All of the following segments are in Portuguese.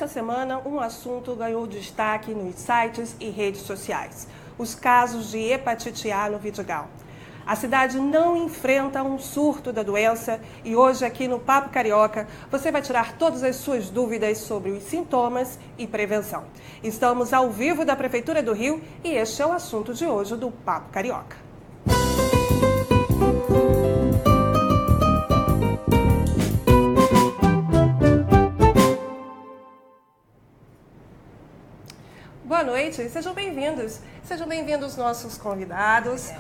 nesta semana, um assunto ganhou destaque nos sites e redes sociais: os casos de hepatite A no Vidigal. A cidade não enfrenta um surto da doença e hoje aqui no Papo Carioca você vai tirar todas as suas dúvidas sobre os sintomas e prevenção. Estamos ao vivo da Prefeitura do Rio e este é o assunto de hoje do Papo Carioca. Boa noite, sejam bem-vindos nossos convidados.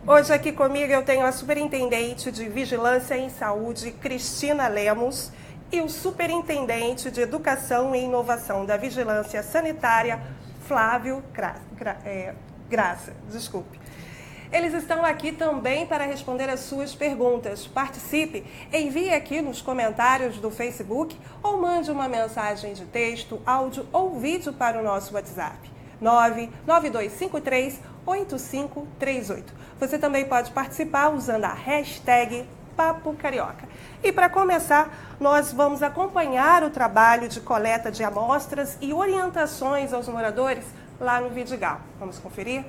Hoje aqui comigo eu tenho a Superintendente de Vigilância em Saúde, Cristina Lemos, e o Superintendente de Educação e Inovação da Vigilância Sanitária, Flávio Graça. Eles estão aqui também para responder as suas perguntas. Participe, envie aqui nos comentários do Facebook ou mande uma mensagem de texto, áudio ou vídeo para o nosso WhatsApp. 992538538. Você também pode participar usando a hashtag Papo Carioca. E para começar, nós vamos acompanhar o trabalho de coleta de amostras e orientações aos moradores lá no Vidigal. Vamos conferir?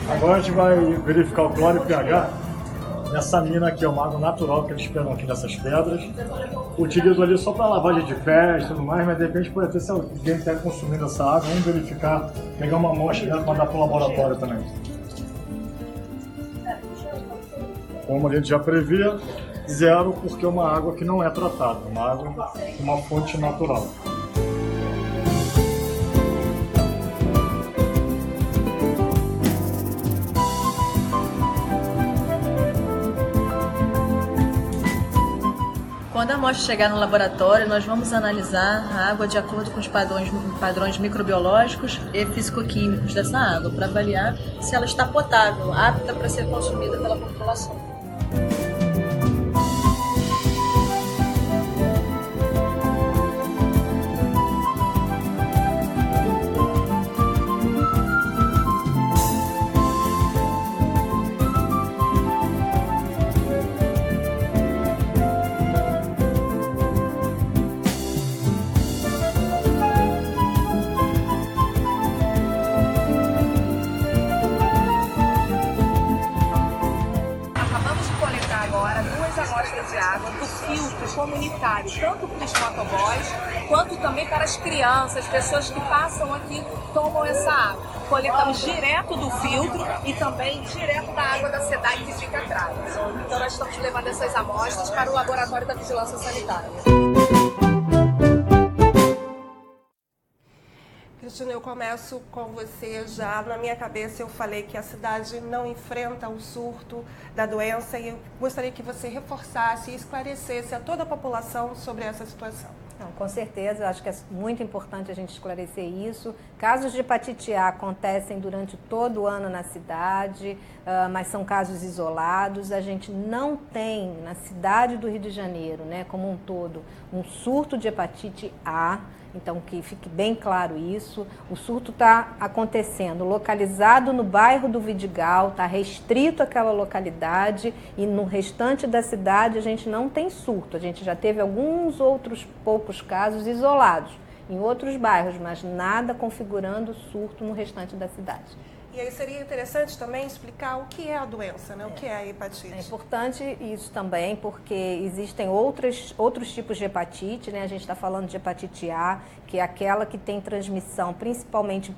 Agora a gente vai verificar o cloro e o pH nessa mina aqui, é uma água natural que eles pegam aqui dessas pedras. Utilizo ali só para lavagem de pés e tudo mais, mas de repente pode ter se alguém está consumindo essa água, vamos verificar, pegar uma amostra dela para dar para o laboratório também. Como a gente já previa, 0 porque é uma água que não é tratada, uma água, uma fonte natural. Quando a amostra chegar no laboratório, nós vamos analisar a água de acordo com os padrões microbiológicos e físico-químicos dessa água, para avaliar se ela está potável, apta para ser consumida pela população. Comunitário, tanto para os motoboys, quanto também para as crianças, pessoas que passam aqui, tomam essa água. Coletamos direto do filtro e também direto da água da SEDAI que fica atrás. Então nós estamos levando essas amostras para o Laboratório da Vigilância Sanitária. Cristina, eu começo com você já. Na minha cabeça eu falei que a cidade não enfrenta o surto da doença e eu gostaria que você reforçasse e esclarecesse a toda a população sobre essa situação. Não, com certeza, acho que é muito importante a gente esclarecer isso. Casos de hepatite A acontecem durante todo o ano na cidade, mas são casos isolados. A gente não tem na cidade do Rio de Janeiro, né, como um todo, um surto de hepatite A. Então, que fique bem claro isso. O surto está acontecendo localizado no bairro do Vidigal, está restrito àquela localidade e no restante da cidade a gente não tem surto. A gente já teve alguns outros poucos casos isolados em outros bairros, mas nada configurando surto no restante da cidade. E aí seria interessante também explicar o que é a doença, né? O que é a hepatite. É importante isso também, porque existem outros tipos de hepatite, né? A gente está falando de hepatite A, que é aquela que tem transmissão principalmente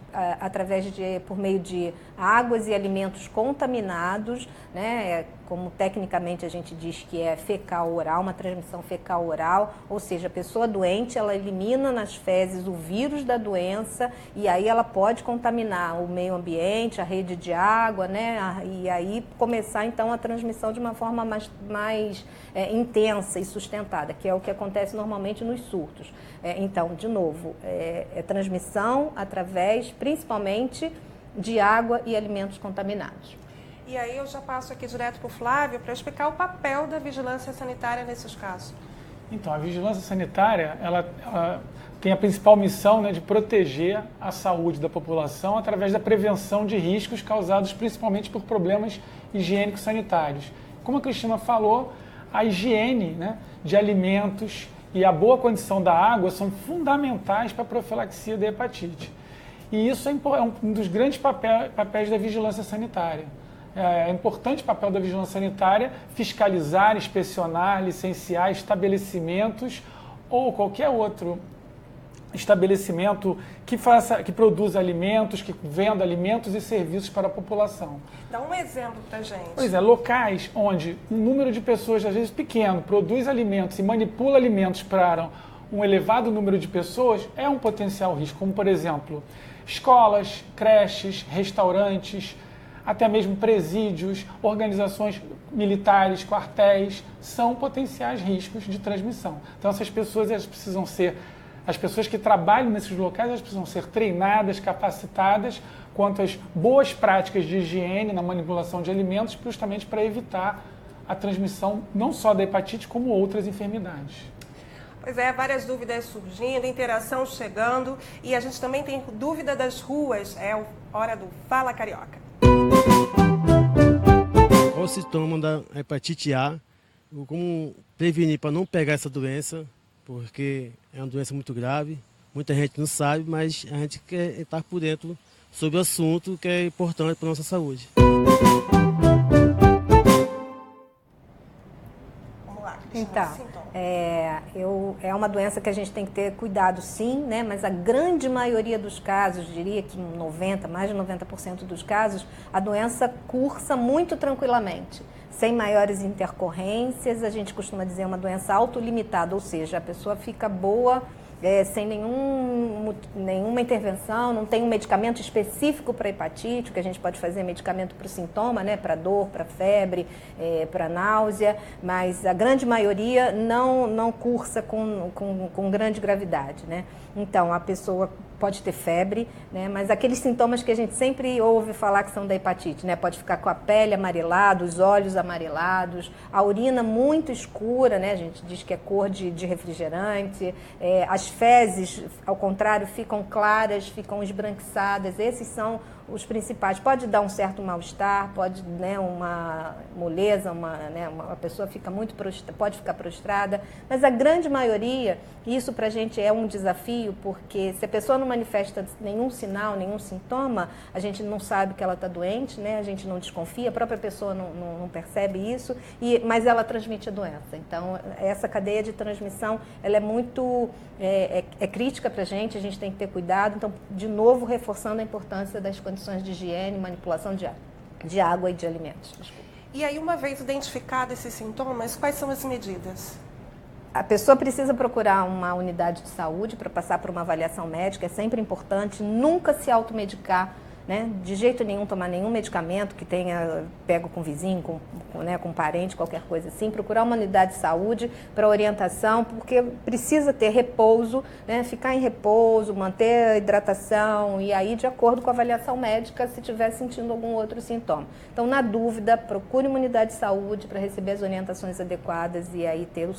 por meio de águas e alimentos contaminados, né? Como tecnicamente a gente diz que é fecal-oral, uma transmissão fecal-oral, ou seja, a pessoa doente, ela elimina nas fezes o vírus da doença e aí ela pode contaminar o meio ambiente, a rede de água, né? E aí começar então a transmissão de uma forma mais intensa e sustentada, que é o que acontece normalmente nos surtos. Então, de novo, novo, é transmissão através, principalmente, de água e alimentos contaminados. E aí eu já passo aqui direto para o Flávio para explicar o papel da vigilância sanitária nesses casos. Então, a vigilância sanitária, ela tem a principal missão, né, de proteger a saúde da população através da prevenção de riscos causados principalmente por problemas higiênicos sanitários. Como a Cristina falou, a higiene, né, de alimentos e a boa condição da água são fundamentais para a profilaxia da hepatite. E isso é um dos grandes papéis da vigilância sanitária. É importante o papel da vigilância sanitária fiscalizar, inspecionar, licenciar estabelecimentos ou qualquer outro estabelecimento que produza alimentos, que venda alimentos e serviços para a população. Dá um exemplo para a gente. Pois é, locais onde um número de pessoas, às vezes pequeno, produz alimentos e manipula alimentos para um elevado número de pessoas, é um potencial risco, como, por exemplo, escolas, creches, restaurantes, até mesmo presídios, organizações militares, quartéis, são potenciais riscos de transmissão. Então, essas pessoas, as pessoas que trabalham nesses locais, elas precisam ser treinadas, capacitadas quanto às boas práticas de higiene na manipulação de alimentos, justamente para evitar a transmissão não só da hepatite, como outras enfermidades. Pois é, várias dúvidas surgindo, interação chegando, e a gente também tem dúvida das ruas, é hora do Fala Carioca. Qual o sintoma da hepatite A? Como prevenir para não pegar essa doença, porque é uma doença muito grave, muita gente não sabe, mas a gente quer estar por dentro sobre o assunto que é importante para a nossa saúde. Vamos lá, Então, é uma doença que a gente tem que ter cuidado sim, né? Mas a grande maioria dos casos, diria que mais de 90% dos casos, a doença cursa muito tranquilamente, sem maiores intercorrências. A gente costuma dizer uma doença autolimitada, ou seja, a pessoa fica boa sem nenhuma intervenção, não tem um medicamento específico para hepatite, que a gente pode fazer medicamento para o sintoma, né, para dor, para febre, para náusea, mas a grande maioria não cursa com grande gravidade, né? Então, a pessoa pode ter febre, né, mas aqueles sintomas que a gente sempre ouve falar que são da hepatite, né, pode ficar com a pele amarelada, os olhos amarelados, a urina muito escura, né, a gente diz que é cor de refrigerante, as fezes, ao contrário, ficam claras, ficam esbranquiçadas. Esses são os principais. Pode dar um certo mal-estar, pode, né, uma moleza, a pessoa fica pode ficar prostrada, mas a grande maioria, isso para a gente é um desafio, porque se a pessoa não manifesta nenhum sinal, nenhum sintoma, a gente não sabe que ela está doente, né? A gente não desconfia, a própria pessoa não percebe isso, mas ela transmite a doença. Então, essa cadeia de transmissão, ela é muito crítica para a gente tem que ter cuidado. Então, de novo, reforçando a importância das condições de higiene, manipulação de água e de alimentos. Desculpa. E aí, uma vez identificados esses sintomas, quais são as medidas? A pessoa precisa procurar uma unidade de saúde para passar por uma avaliação médica, é sempre importante nunca se automedicar, né? De jeito nenhum tomar nenhum medicamento que tenha pego com vizinho, com parente, qualquer coisa assim. Procurar uma unidade de saúde para orientação, porque precisa ter repouso, né? Ficar em repouso, manter a hidratação e aí de acordo com a avaliação médica se estiver sentindo algum outro sintoma. Então, na dúvida, procure uma unidade de saúde para receber as orientações adequadas e aí ter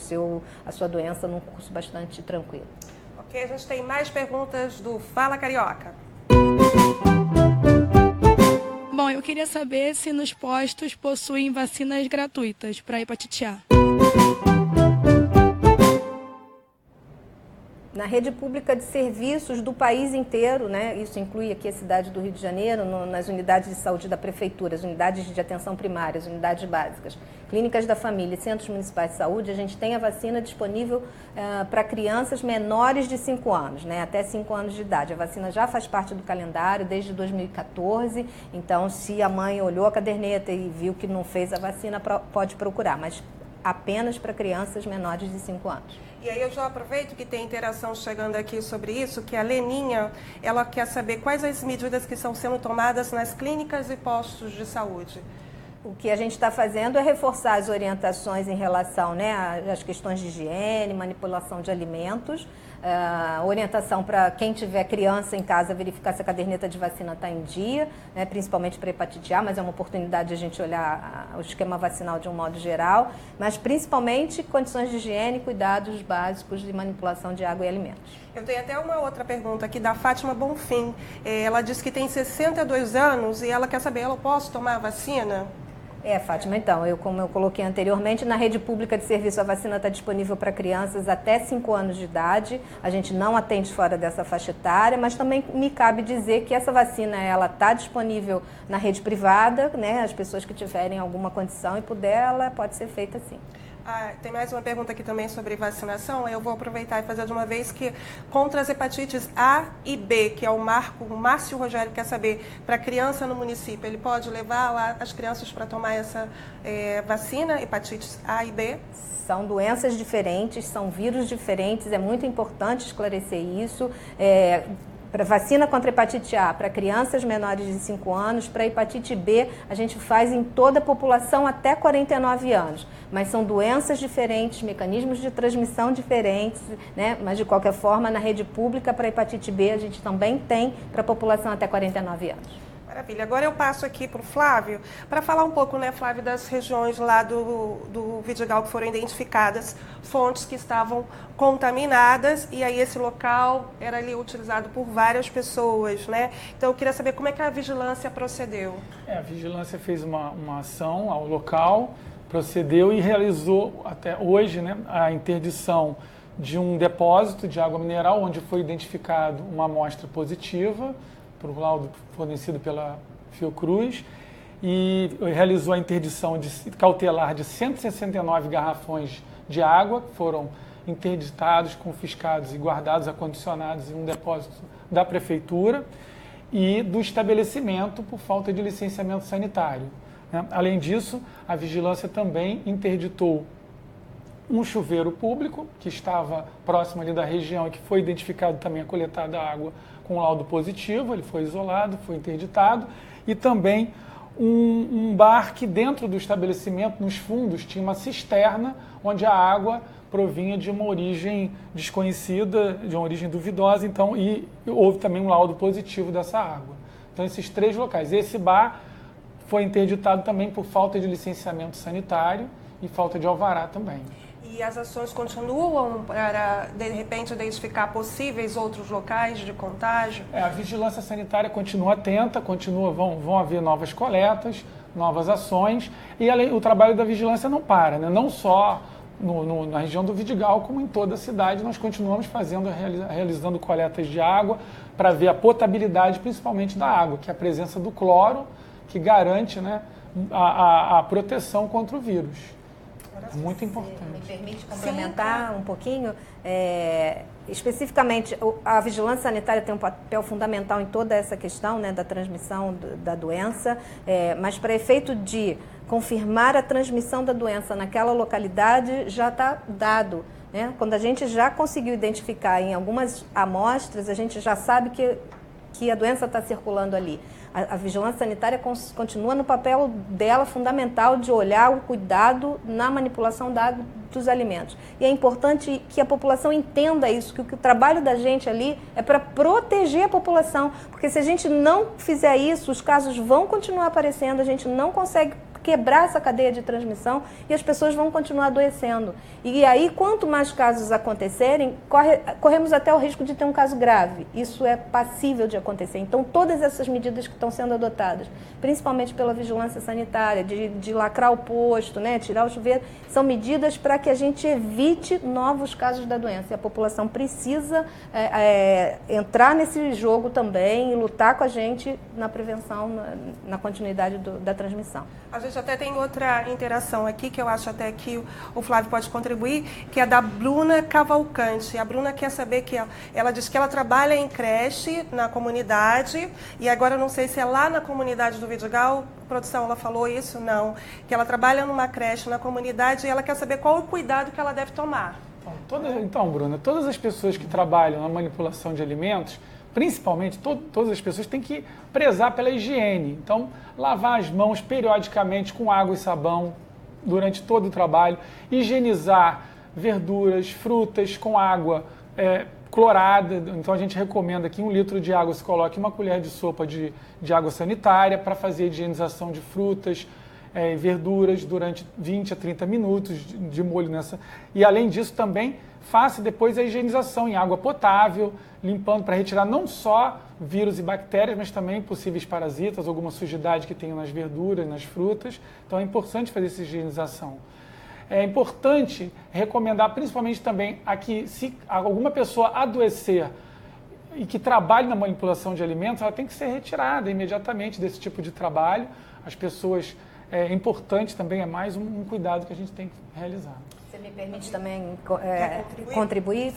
a sua doença num curso bastante tranquilo. Ok, a gente tem mais perguntas do Fala Carioca. Bom, eu queria saber se nos postos possuem vacinas gratuitas para hepatite A. Na rede pública de serviços do país inteiro, né? Isso inclui aqui a cidade do Rio de Janeiro, nas unidades de saúde da prefeitura, as unidades de atenção primária, as unidades básicas, clínicas da família e centros municipais de saúde, a gente tem a vacina disponível para crianças menores de 5 anos, né? Até 5 anos de idade. A vacina já faz parte do calendário desde 2014, então se a mãe olhou a caderneta e viu que não fez a vacina, pode procurar, mas apenas para crianças menores de 5 anos. E aí eu já aproveito que tem interação chegando aqui sobre isso, que a Leninha, ela quer saber quais as medidas que estão sendo tomadas nas clínicas e postos de saúde. O que a gente está fazendo é reforçar as orientações em relação, né, às questões de higiene, manipulação de alimentos, orientação para quem tiver criança em casa verificar se a caderneta de vacina está em dia, né, principalmente para hepatite A, mas é uma oportunidade de a gente olhar o esquema vacinal de um modo geral, mas principalmente condições de higiene, cuidados básicos de manipulação de água e alimentos. Eu tenho até uma outra pergunta aqui da Fátima Bonfim. Ela disse que tem 62 anos e ela quer saber, eu posso tomar a vacina? Fátima, então, como eu coloquei anteriormente, na rede pública de serviço a vacina está disponível para crianças até 5 anos de idade. A gente não atende fora dessa faixa etária, mas também me cabe dizer que essa vacina ela está disponível na rede privada, né? As pessoas que tiverem alguma condição e puder, ela pode ser feita sim. Tem mais uma pergunta aqui também sobre vacinação. Eu vou aproveitar e fazer de uma vez que contra as hepatites A e B, que é o Márcio Rogério quer saber, para criança no município, ele pode levar lá as crianças para tomar essa vacina, hepatites A e B? São doenças diferentes, são vírus diferentes, é muito importante esclarecer isso. Para vacina contra hepatite A, para crianças menores de 5 anos, para hepatite B, a gente faz em toda a população até 49 anos. Mas são doenças diferentes, mecanismos de transmissão diferentes, né? Mas de qualquer forma, na rede pública, para hepatite B, a gente também tem para a população até 49 anos. Maravilha. Agora eu passo aqui para o Flávio, para falar um pouco, né, Flávio, das regiões lá do Vidigal que foram identificadas, fontes que estavam contaminadas, e aí esse local era ali utilizado por várias pessoas, né? Então eu queria saber como é que a vigilância procedeu. A vigilância fez uma ação ao local, procedeu e realizou até hoje, né, a interdição de um depósito de água mineral, onde foi identificado uma amostra positiva, por um laudo fornecido pela Fiocruz, e realizou a interdição cautelar de 169 garrafões de água, que foram interditados, confiscados e guardados, acondicionados em um depósito da Prefeitura e do estabelecimento por falta de licenciamento sanitário. Além disso, a vigilância também interditou um chuveiro público que estava próximo ali da região e que foi identificado também a coletada água com laudo positivo, ele foi isolado, foi interditado, e também um bar que dentro do estabelecimento, nos fundos, tinha uma cisterna onde a água provinha de uma origem desconhecida, de uma origem duvidosa, então, e houve também um laudo positivo dessa água. Então, esses 3 locais. Esse bar foi interditado também por falta de licenciamento sanitário e falta de alvará também. E as ações continuam para, de repente, identificar possíveis outros locais de contágio? A vigilância sanitária continua atenta, vão haver novas coletas, novas ações, e o trabalho da vigilância não para, né? Não só na região do Vidigal, como em toda a cidade, nós continuamos realizando coletas de água para ver a potabilidade, principalmente da água, que é a presença do cloro, que garante, né, a proteção contra o vírus. É muito importante. Me permite complementar um pouquinho? Especificamente, a vigilância sanitária tem um papel fundamental em toda essa questão, né, da transmissão da doença, mas para efeito de confirmar a transmissão da doença naquela localidade já está dado, né? Quando a gente já conseguiu identificar em algumas amostras, a gente já sabe que a doença está circulando ali. A vigilância sanitária continua no papel dela fundamental de olhar o cuidado na manipulação dos alimentos. E é importante que a população entenda isso, que o trabalho da gente ali é para proteger a população, porque se a gente não fizer isso, os casos vão continuar aparecendo, a gente não consegue quebrar essa cadeia de transmissão e as pessoas vão continuar adoecendo. E aí, quanto mais casos acontecerem, corremos até o risco de ter um caso grave. Isso é passível de acontecer. Então, todas essas medidas que estão sendo adotadas, principalmente pela vigilância sanitária, de lacrar o posto, né, tirar o chuveiro, são medidas para que a gente evite novos casos da doença. E a população precisa entrar nesse jogo também e lutar com a gente na prevenção, na continuidade da transmissão. A gente até tem outra interação aqui, que eu acho até que o Flávio pode contribuir, que é da Bruna Cavalcante. A Bruna quer saber que ela diz que ela trabalha em creche na comunidade, e agora eu não sei se é lá na comunidade do Vidigal, produção, ela falou isso? Não. Que ela trabalha numa creche na comunidade e ela quer saber qual o cuidado que ela deve tomar. Então, Bruna, todas as pessoas que trabalham na manipulação de alimentos principalmente, todas as pessoas têm que prezar pela higiene. Então, lavar as mãos periodicamente com água e sabão durante todo o trabalho, higienizar verduras, frutas com água clorada. Então, a gente recomenda que em 1 litro de água se coloque 1 colher de sopa de água sanitária para fazer a higienização de frutas e verduras durante 20 a 30 minutos de molho nessa. E, além disso, também faça depois a higienização em água potável, limpando para retirar não só vírus e bactérias, mas também possíveis parasitas, alguma sujidade que tenha nas verduras, nas frutas. Então é importante fazer essa higienização. É importante recomendar, principalmente também, a que se alguma pessoa adoecer e que trabalhe na manipulação de alimentos, ela tem que ser retirada imediatamente desse tipo de trabalho. As pessoas, é importante também, é mais um cuidado que a gente tem que realizar. Você me permite também contribuir?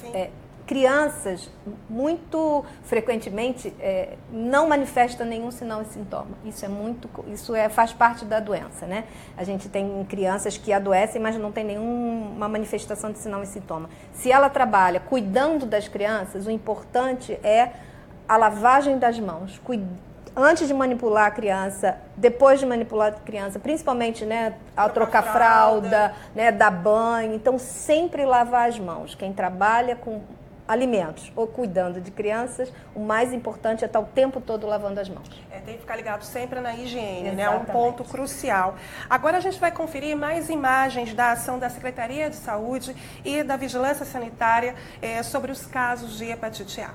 Crianças, muito frequentemente, não manifestam nenhum sinal e sintoma. Isso faz parte da doença, né? A gente tem crianças que adoecem, mas não tem nenhuma manifestação de sinal e sintoma. Se ela trabalha cuidando das crianças, o importante é a lavagem das mãos, antes de manipular a criança, depois de manipular a criança, principalmente, né, ao trocar fralda, né, dar banho. Então, sempre lavar as mãos. Quem trabalha com alimentos ou cuidando de crianças, o mais importante é estar o tempo todo lavando as mãos. Tem que ficar ligado sempre na higiene, né? Um ponto crucial. Agora a gente vai conferir mais imagens da ação da Secretaria de Saúde e da Vigilância Sanitária sobre os casos de hepatite A.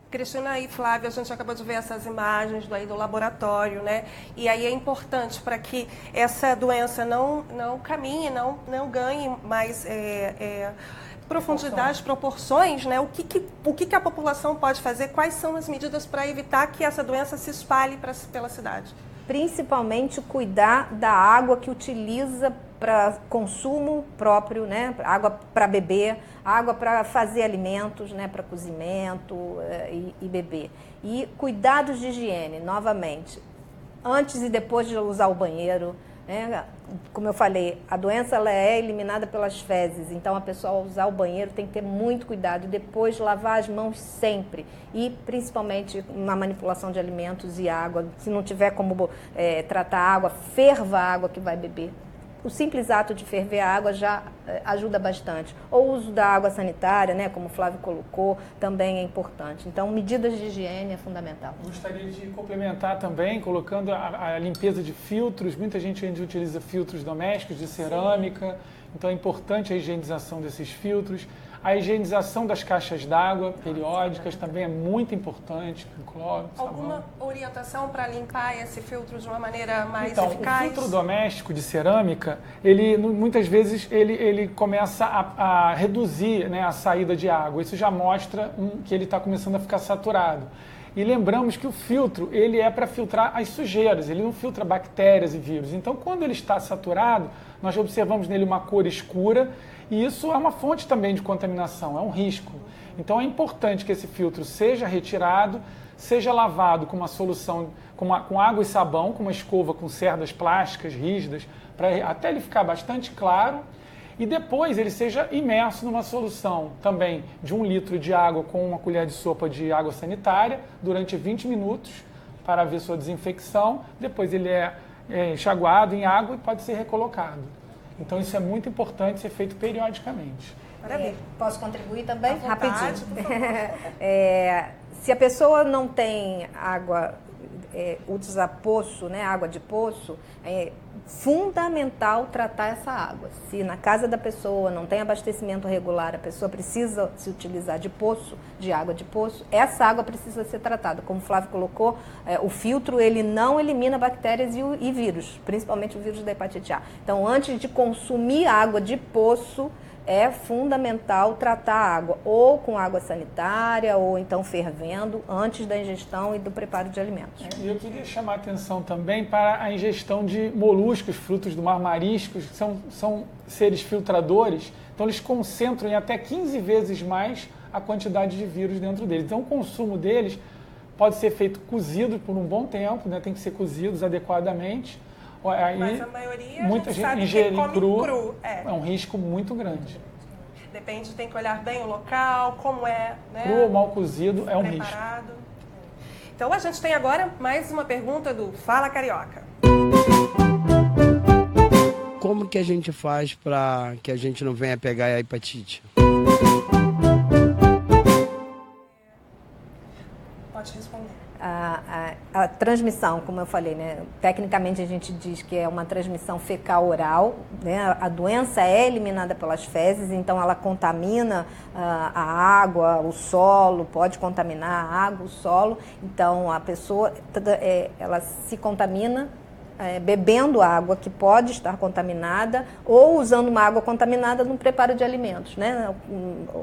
Cristina e Flávia, a gente acabou de ver essas imagens do laboratório, né? E aí é importante para que essa doença não caminhe, não ganhe mais profundidade, proporções, né? O que a população pode fazer? Quais são as medidas para evitar que essa doença se espalhe pela cidade? Principalmente cuidar da água que utiliza para consumo próprio, né? Água para beber, água para fazer alimentos, né? Para cozimento e beber. E cuidados de higiene, novamente, antes e depois de usar o banheiro, né? Como eu falei, a doença ela é eliminada pelas fezes, então a pessoa ao usar o banheiro tem que ter muito cuidado e depois lavar as mãos sempre e principalmente na manipulação de alimentos e água. Se não tiver como tratar a água, ferva a água que vai beber. O simples ato de ferver a água já ajuda bastante. O uso da água sanitária, né, como o Flávio colocou, também é importante. Então, medidas de higiene é fundamental. Gostaria de complementar também, colocando a limpeza de filtros. Muita gente ainda utiliza filtros domésticos de cerâmica, sim. Então é importante a higienização desses filtros. A higienização das caixas d'água periódicas também é muito importante, com cloro, sabão. Alguma orientação para limpar esse filtro de uma maneira mais eficaz? O filtro doméstico de cerâmica, ele muitas vezes ele começa a reduzir, né, a saída de água. Isso já mostra que ele está começando a ficar saturado. E lembramos que o filtro ele é para filtrar as sujeiras, ele não filtra bactérias e vírus. Então, quando ele está saturado, nós observamos nele uma cor escura e isso é uma fonte também de contaminação, é um risco. Então, é importante que esse filtro seja retirado, seja lavado com uma solução, com água e sabão, com uma escova com cerdas plásticas rígidas, até ele ficar bastante claro. E depois ele seja imerso numa solução também de 1 litro de água com 1 colher de sopa de água sanitária durante 20 minutos para haver sua desinfecção. Depois ele é enxaguado em água e pode ser recolocado. Então isso é muito importante ser feito periodicamente. Posso contribuir também? Rapidinho. Se a pessoa não tem água, usa poço, né, água de poço, é fundamental tratar essa água. Se na casa da pessoa não tem abastecimento regular, a pessoa precisa se utilizar de poço, de água de poço, essa água precisa ser tratada. Como o Flávio colocou, o filtro ele não elimina bactérias e vírus, principalmente o vírus da hepatite A. Então, antes de consumir água de poço, é fundamental tratar a água ou com água sanitária ou então fervendo antes da ingestão e do preparo de alimentos. E eu queria chamar a atenção também para a ingestão de moluscos, frutos do mar, mariscos, que são seres filtradores, então eles concentram em até 15 vezes mais a quantidade de vírus dentro deles. Então o consumo deles pode ser feito cozido por um bom tempo, né? Tem que ser cozidos adequadamente. Aí, mas a maioria muita gente sabe ingerir que come cru. É um risco muito grande. Depende, tem que olhar bem o local, como é, né? Cru ou mal cozido é um risco. Então a gente tem agora mais uma pergunta do Fala Carioca. Como que a gente faz para que a gente não venha pegar a hepatite? Pode responder. A transmissão, como eu falei, né? Tecnicamente a gente diz que é uma transmissão fecal-oral, né? A doença é eliminada pelas fezes, então ela contamina a água, o solo, pode contaminar a água, o solo, então a pessoa ela se contamina bebendo água que pode estar contaminada ou usando uma água contaminada no preparo de alimentos, né?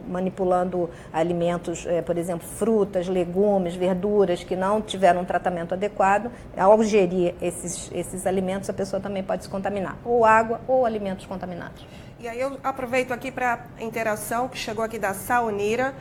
Manipulando alimentos, por exemplo, frutas, legumes, verduras que não tiveram um tratamento adequado. Ao ingerir esses alimentos, a pessoa também pode se contaminar, ou água ou alimentos contaminados. E aí eu aproveito aqui para a interação que chegou aqui da Saunira.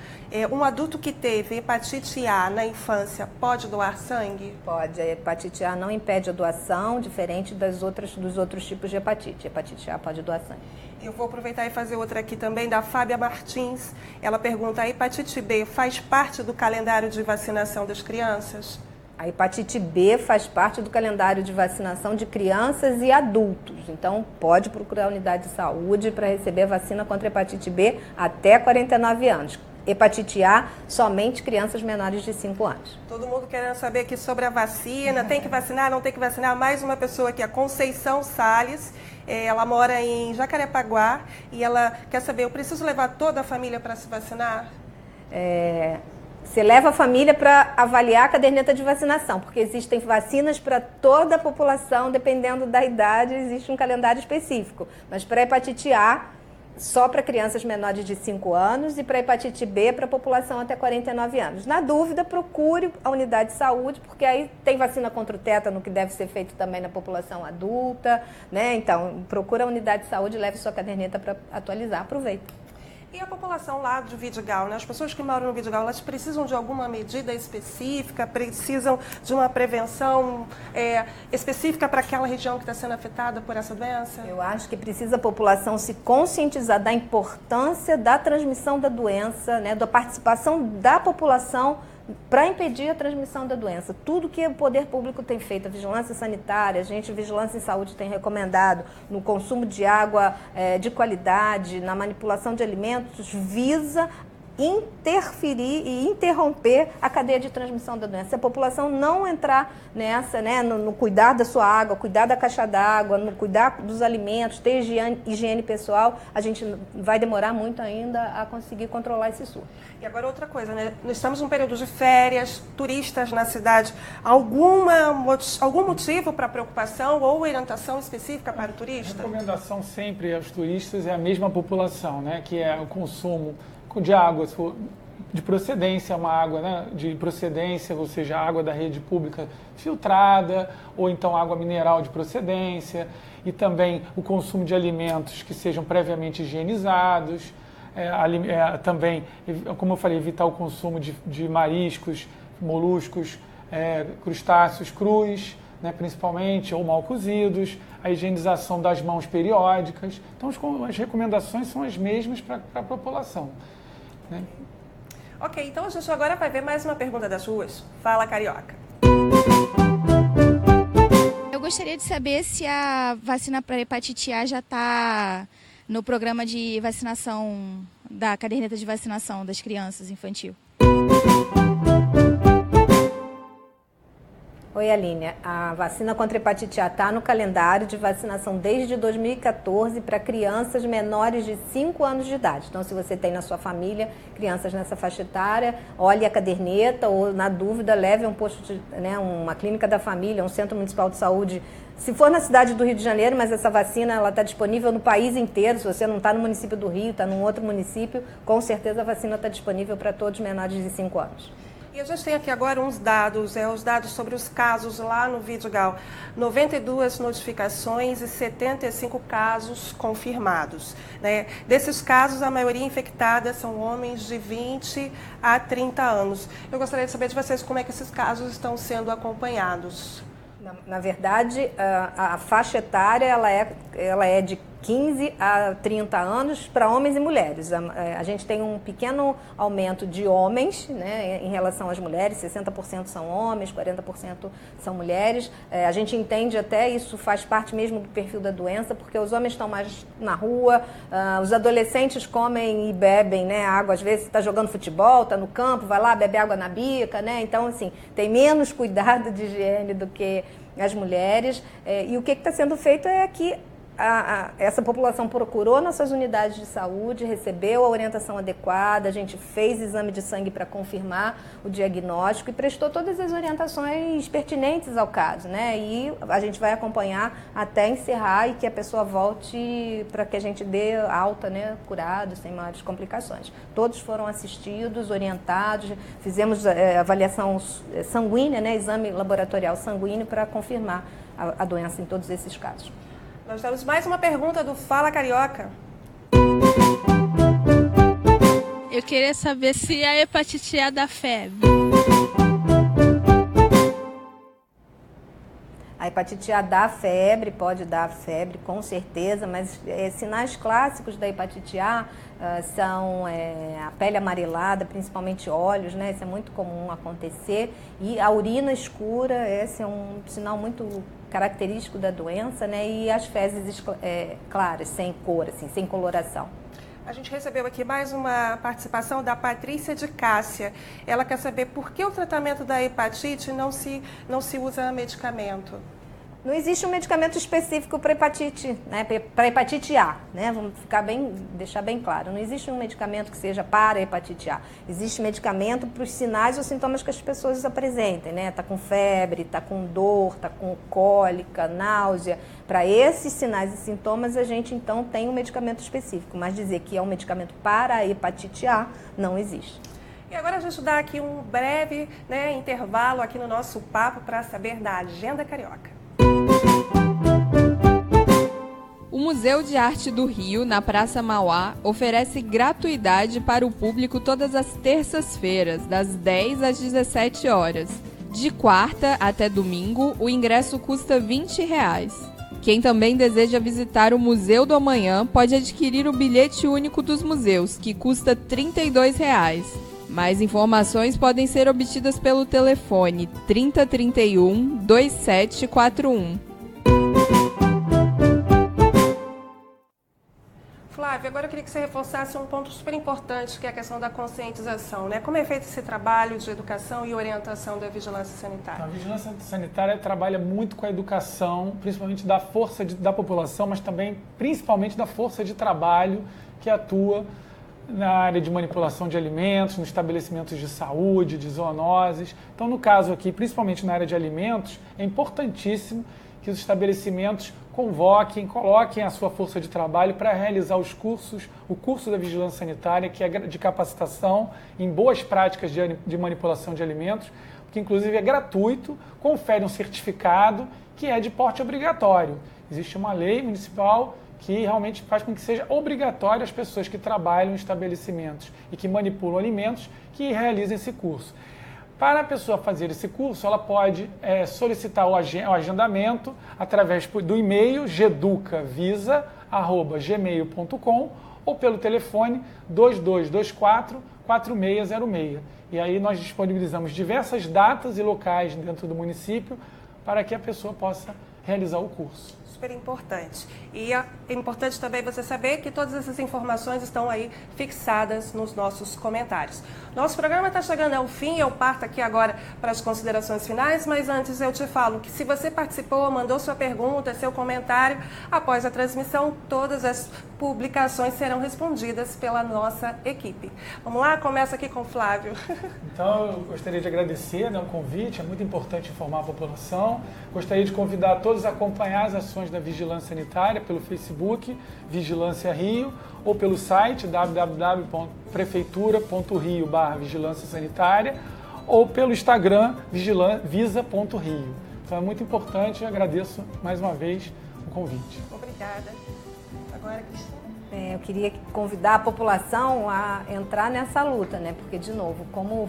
Um adulto que teve hepatite A na infância pode doar sangue? Pode. A hepatite A não impede a doação, diferente dos outros tipos de hepatite. A hepatite A pode doar sangue. Eu vou aproveitar e fazer outra aqui também, da Fábia Martins. Ela pergunta, a hepatite B faz parte do calendário de vacinação das crianças? A hepatite B faz parte do calendário de vacinação de crianças e adultos. Então, pode procurar a unidade de saúde para receber a vacina contra a hepatite B até 49 anos. Hepatite A, somente crianças menores de 5 anos. Todo mundo querendo saber aqui sobre a vacina, tem que vacinar, não tem que vacinar. Mais uma pessoa aqui, a Conceição Salles, ela mora em Jacarepaguá e ela quer saber, eu preciso levar toda a família para se vacinar? Você leva a família para avaliar a caderneta de vacinação, porque existem vacinas para toda a população, dependendo da idade, existe um calendário específico. Mas para a hepatite A, só para crianças menores de 5 anos e para a hepatite B, para a população até 49 anos. Na dúvida, procure a unidade de saúde, porque aí tem vacina contra o tétano, que deve ser feito também na população adulta, né? Então, procure a unidade de saúde e leve sua caderneta para atualizar. Aproveita. E a população lá do Vidigal, né? As pessoas que moram no Vidigal, elas precisam de alguma medida específica, precisam de uma prevenção específica para aquela região que está sendo afetada por essa doença? Eu acho que precisa a população se conscientizar da importância da transmissão da doença, né? Da participação da população para impedir a transmissão da doença. Tudo que o poder público tem feito, a vigilância sanitária, a vigilância em saúde tem recomendado no consumo de água de qualidade, na manipulação de alimentos, visa interferir e interromper a cadeia de transmissão da doença. Se a população não entrar nessa, né, no cuidar da sua água, cuidar da caixa d'água, no cuidar dos alimentos, ter higiene pessoal, a gente vai demorar muito ainda a conseguir controlar esse surto. E agora outra coisa, né? Nós estamos num período de férias, turistas na cidade. Algum motivo para preocupação ou orientação específica para o turista? A recomendação sempre aos turistas é a mesma população, né? Que é o consumo de água de procedência, uma água, né, de procedência, ou seja, água da rede pública filtrada, ou então água mineral de procedência, e também o consumo de alimentos que sejam previamente higienizados, também, como eu falei, evitar o consumo de mariscos, moluscos, crustáceos crus, né, principalmente, ou mal cozidos, a higienização das mãos periódicas. Então, as recomendações são as mesmas para a população. Né? Ok, então a gente agora vai ver mais uma pergunta das ruas. Fala, Carioca. Eu gostaria de saber se a vacina para hepatite A já está no programa de vacinação, da caderneta de vacinação das crianças infantil. Oi, Aline. A vacina contra hepatite A está no calendário de vacinação desde 2014 para crianças menores de 5 anos de idade. Então, se você tem na sua família crianças nessa faixa etária, olhe a caderneta ou, na dúvida, leve a um posto de, uma clínica da família, um centro municipal de saúde. Se for na cidade do Rio de Janeiro, mas essa vacina está disponível no país inteiro. Se você não está no município do Rio, está num outro município, com certeza a vacina está disponível para todos menores de 5 anos. E a gente tem aqui agora uns dados, os dados sobre os casos lá no Vidigal. 92 notificações e 75 casos confirmados. Né? Desses casos, a maioria infectada são homens de 20 a 30 anos. Eu gostaria de saber de vocês como é que esses casos estão sendo acompanhados. Na verdade, a faixa etária ela é de 15 a 30 anos para homens e mulheres. A gente tem um pequeno aumento de homens, né, em relação às mulheres, 60% são homens, 40% são mulheres. A gente entende até isso faz parte mesmo do perfil da doença, porque os homens estão mais na rua, os adolescentes comem e bebem, né, água, às vezes está jogando futebol, está no campo, vai lá, bebe água na bica, né, então assim, tem menos cuidado de higiene do que as mulheres, e o que está sendo feito é que essa população procurou nossas unidades de saúde, recebeu a orientação adequada, a gente fez exame de sangue para confirmar o diagnóstico e prestou todas as orientações pertinentes ao caso, né? E a gente vai acompanhar até encerrar e que a pessoa volte para que a gente dê alta, né, curado, sem maiores complicações. Todos foram assistidos, orientados, fizemos avaliação sanguínea, né, exame laboratorial sanguíneo para confirmar a doença em todos esses casos. Nós temos mais uma pergunta do Fala Carioca. Eu queria saber se a hepatite A dá febre. A hepatite A dá febre, pode dar febre, com certeza, mas sinais clássicos da hepatite A são a pele amarelada, principalmente olhos, né? Isso é muito comum acontecer. E a urina escura, esse é um sinal muito característico da doença, né? E as fezes claras, sem cor, assim, sem coloração. A gente recebeu aqui mais uma participação da Patrícia de Cássia. Ela quer saber por que o tratamento da hepatite não se usa medicamento. Não existe um medicamento específico para hepatite, né? Para hepatite A, né? Vamos deixar bem claro. Não existe um medicamento que seja para a hepatite A. Existe medicamento para os sinais ou sintomas que as pessoas apresentem, né? Tá com febre, tá com dor, tá com cólica, náusea. Para esses sinais e sintomas a gente então tem um medicamento específico, mas dizer que é um medicamento para a hepatite A não existe. E agora a gente dá aqui um breve, né, intervalo aqui no nosso papo para saber da Agenda Carioca. O Museu de Arte do Rio, na Praça Mauá, oferece gratuidade para o público todas as terças-feiras, das 10 às 17 horas. De quarta até domingo, o ingresso custa R$20. Quem também deseja visitar o Museu do Amanhã pode adquirir o bilhete único dos museus, que custa R$32. Mais informações podem ser obtidas pelo telefone 3031 2741. Flávia, agora eu queria que você reforçasse um ponto super importante, que é a questão da conscientização, né? Como é feito esse trabalho de educação e orientação da vigilância sanitária? A vigilância sanitária trabalha muito com a educação, principalmente da força da população, mas também, principalmente, da força de trabalho que atua na área de manipulação de alimentos, nos estabelecimentos de saúde, de zoonoses. Então, no caso aqui, principalmente na área de alimentos, é importantíssimo que os estabelecimentos coloquem a sua força de trabalho para realizar o curso da vigilância sanitária, que é de capacitação em boas práticas de manipulação de alimentos, que inclusive é gratuito, confere um certificado que é de porte obrigatório. Existe uma lei municipal que realmente faz com que seja obrigatório as pessoas que trabalham em estabelecimentos e que manipulam alimentos que realizem esse curso. Para a pessoa fazer esse curso, ela pode solicitar o agendamento através do e-mail geducavisa@gmail.com ou pelo telefone 2224-4606. E aí nós disponibilizamos diversas datas e locais dentro do município para que a pessoa possa realizar o curso. Super importante. E é importante também você saber que todas essas informações estão aí fixadas nos nossos comentários. Nosso programa está chegando ao fim, eu parto aqui agora para as considerações finais, mas antes eu te falo que se você participou, mandou sua pergunta, seu comentário, após a transmissão, todas as publicações serão respondidas pela nossa equipe. Vamos lá? Começa aqui com o Flávio. Então, eu gostaria de agradecer, né, o convite, é muito importante informar a população. Gostaria de convidar todos a acompanhar as ações da Vigilância Sanitária pelo Facebook, Vigilância Rio, ou pelo site www.prefeitura.rio/vigilância sanitária, ou pelo Instagram visa.rio. Então é muito importante e agradeço mais uma vez o convite. Obrigada. Agora, Cristina. Eu queria convidar a população a entrar nessa luta, né? Porque, de novo, como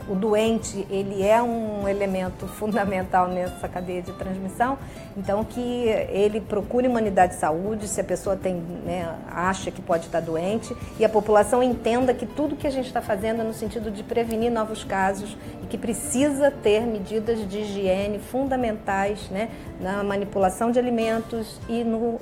o doente ele é um elemento fundamental nessa cadeia de transmissão, então que ele procure uma unidade de saúde, se a pessoa tem, né, acha que pode estar doente, e a população entenda que tudo que a gente está fazendo é no sentido de prevenir novos casos e que precisa ter medidas de higiene fundamentais, né, na manipulação de alimentos e no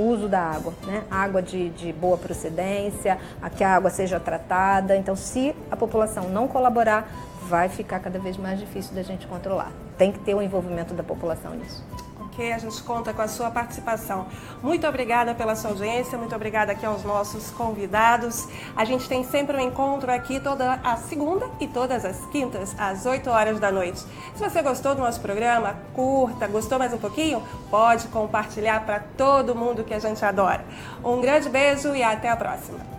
uso da água, né? Água de boa procedência, a que a água seja tratada. Então, se a população não colaborar, vai ficar cada vez mais difícil da gente controlar. Tem que ter o envolvimento da população nisso. Ok, a gente conta com a sua participação. Muito obrigada pela sua audiência, muito obrigada aqui aos nossos convidados. A gente tem sempre um encontro aqui toda a segunda e todas as quintas, às 8 horas da noite. Se você gostou do nosso programa, curta, gostou mais um pouquinho, pode compartilhar para todo mundo que a gente adora. Um grande beijo e até a próxima.